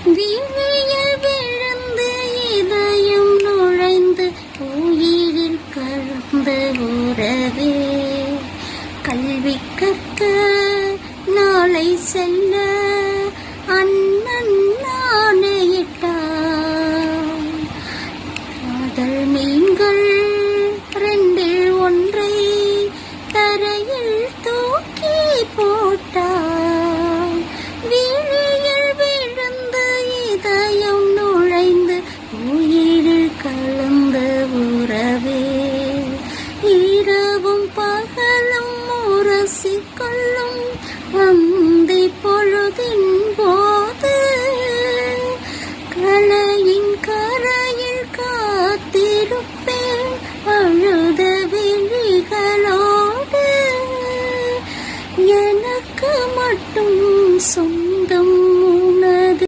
வீணையில் விழுந்து இதயம் நுழைந்து உயிரில் கலந்து உறவே கல்வி கற்க நாளை செல்ல